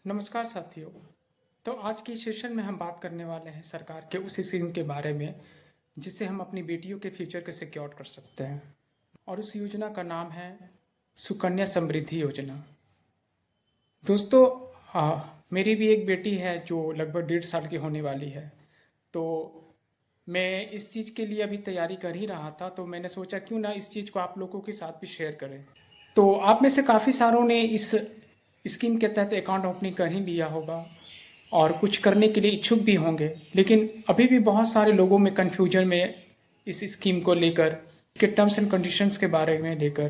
नमस्कार साथियों। तो आज की सेशन में हम बात करने वाले हैं सरकार के उस स्कीम के बारे में जिससे हम अपनी बेटियों के फ्यूचर को सिक्योर कर सकते हैं, और उस योजना का नाम है सुकन्या समृद्धि योजना। दोस्तों, मेरी भी एक बेटी है जो लगभग 1.5 साल की होने वाली है। तो मैं इस चीज़ के लिए अभी तैयारी कर ही रहा था, तो मैंने सोचा क्यों ना इस चीज़ को आप लोगों के साथ भी शेयर करें। तो आप में से काफ़ी सारों ने इस स्कीम के तहत अकाउंट ओपनिंग कर ही लिया होगा और कुछ करने के लिए इच्छुक भी होंगे, लेकिन अभी भी बहुत सारे लोगों में कन्फ्यूजन में इस स्कीम को लेकर, इसके टर्म्स एंड कंडीशंस के बारे में लेकर।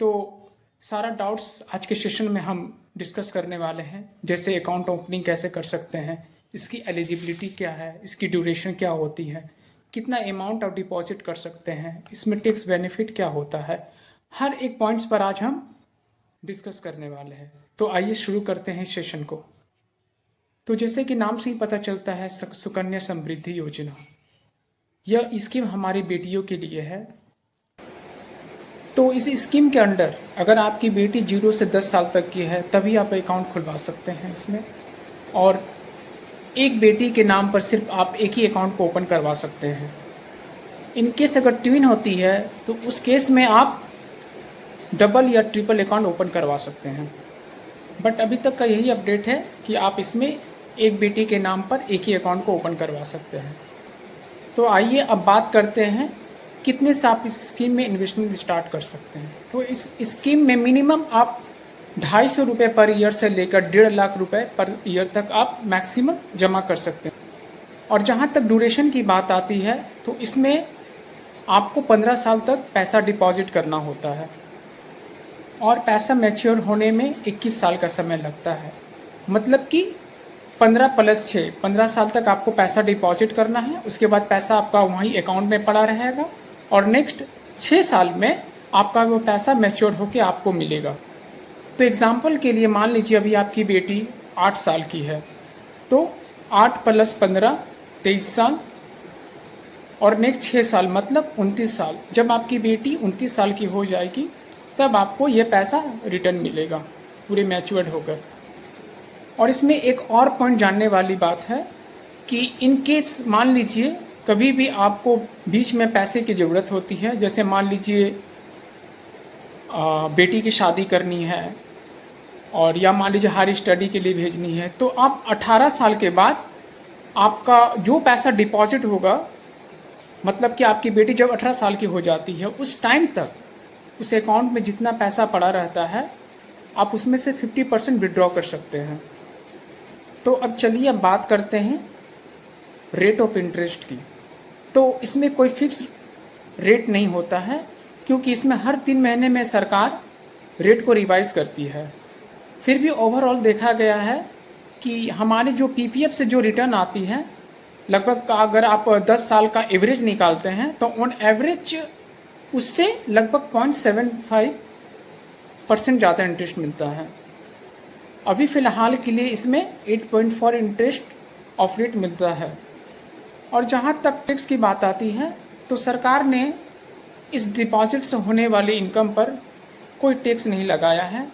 तो सारा डाउट्स आज के सेशन में हम डिस्कस करने वाले हैं, जैसे अकाउंट ओपनिंग कैसे कर सकते हैं, इसकी एलिजिबिलिटी क्या है, इसकी ड्यूरेशन क्या होती है, कितना अमाउंट आप डिपॉजिट कर सकते हैं, इसमें टैक्स बेनिफिट क्या होता है, हर एक पॉइंट्स पर आज हम डिस्कस करने वाले हैं। तो आइए शुरू करते हैं इस सेशन को। तो जैसे कि नाम से ही पता चलता है, सुकन्या समृद्धि योजना, यह स्कीम हमारी बेटियों के लिए है। तो इस स्कीम के अंडर अगर आपकी बेटी 0 से 10 साल तक की है तभी आप अकाउंट खुलवा सकते हैं इसमें, और एक बेटी के नाम पर सिर्फ आप एक ही अकाउंट को ओपन करवा सकते हैं। इन केस अगर ट्विन होती है तो उस केस में आप डबल या ट्रिपल अकाउंट ओपन करवा सकते हैं। बट अभी तक का यही अपडेट है कि आप इसमें एक बेटी के नाम पर एक ही अकाउंट को ओपन करवा सकते हैं। तो आइए अब बात करते हैं कितने से आप इस स्कीम में इन्वेस्टमेंट स्टार्ट कर सकते हैं। तो इस स्कीम में मिनिमम आप 250 रुपये पर ईयर से लेकर 1.5 लाख रुपए पर ईयर तक आप मैक्सिमम जमा कर सकते हैं। और जहाँ तक ड्यूरेशन की बात आती है तो इसमें आपको 15 साल तक पैसा डिपॉजिट करना होता है, और पैसा मैच्योर होने में 21 साल का समय लगता है। मतलब कि 15 + 6, 15 साल तक आपको पैसा डिपॉजिट करना है, उसके बाद पैसा आपका वहीं अकाउंट में पड़ा रहेगा, और नेक्स्ट 6 साल में आपका वो पैसा मैच्योर होकर आपको मिलेगा। तो एग्जाम्पल के लिए मान लीजिए अभी आपकी बेटी 8 साल की है, तो 8 + 15 23 साल, और नेक्स्ट 6 साल मतलब 29 साल। जब आपकी बेटी 29 साल की हो जाएगी तब आपको ये पैसा रिटर्न मिलेगा पूरे मैच्योर्ड होकर। और इसमें एक और पॉइंट जानने वाली बात है कि इन केस मान लीजिए कभी भी आपको बीच में पैसे की ज़रूरत होती है, जैसे मान लीजिए बेटी की शादी करनी है, और या मान लीजिए हायर स्टडी के लिए भेजनी है, तो आप 18 साल के बाद आपका जो पैसा डिपॉजिट होगा, मतलब कि आपकी बेटी जब 18 साल की हो जाती है उस टाइम तक उस अकाउंट में जितना पैसा पड़ा रहता है आप उसमें से 50% विड्रॉ कर सकते हैं। तो अब चलिए अब बात करते हैं रेट ऑफ इंटरेस्ट की। तो इसमें कोई फिक्स रेट नहीं होता है, क्योंकि इसमें हर 3 महीने में सरकार रेट को रिवाइज करती है। फिर भी ओवरऑल देखा गया है कि हमारे जो पीपीएफ से जो रिटर्न आती है, लगभग अगर आप 10 साल का एवरेज निकालते हैं तो ऑन एवरेज उससे लगभग 0.75% ज़्यादा इंटरेस्ट मिलता है। अभी फ़िलहाल के लिए इसमें 8.4 इंटरेस्ट ऑफ रेट मिलता है। और जहाँ तक टैक्स की बात आती है तो सरकार ने इस डिपॉजिट से होने वाली इनकम पर कोई टैक्स नहीं लगाया है,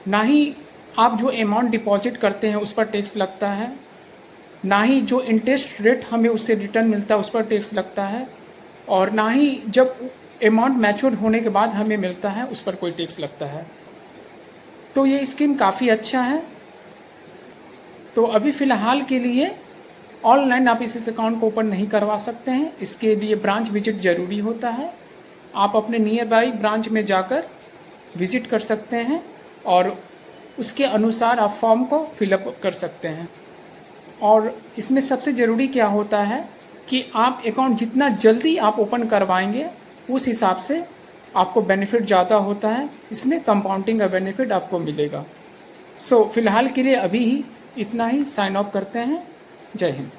ना ही आप जो अमाउंट डिपॉजिट करते हैं उस पर टैक्स लगता है, ना ही जो इंटरेस्ट रेट हमें उससे रिटर्न मिलता है उस पर टैक्स लगता है, और ना ही जब अमाउंट मैच्योर होने के बाद हमें मिलता है उस पर कोई टैक्स लगता है। तो ये स्कीम काफ़ी अच्छा है। तो अभी फ़िलहाल के लिए ऑनलाइन आप इस अकाउंट को ओपन नहीं करवा सकते हैं, इसके लिए ब्रांच विजिट ज़रूरी होता है। आप अपने नियर बाई ब्रांच में जाकर विज़िट कर सकते हैं और उसके अनुसार आप फॉर्म को फिलअप कर सकते हैं। और इसमें सबसे ज़रूरी क्या होता है कि आप अकाउंट जितना जल्दी आप ओपन करवाएंगे उस हिसाब से आपको बेनिफिट ज़्यादा होता है, इसमें कंपाउंडिंग का बेनिफिट आपको मिलेगा। फ़िलहाल के लिए अभी ही इतना ही साइन ऑफ करते हैं। जय हिंद।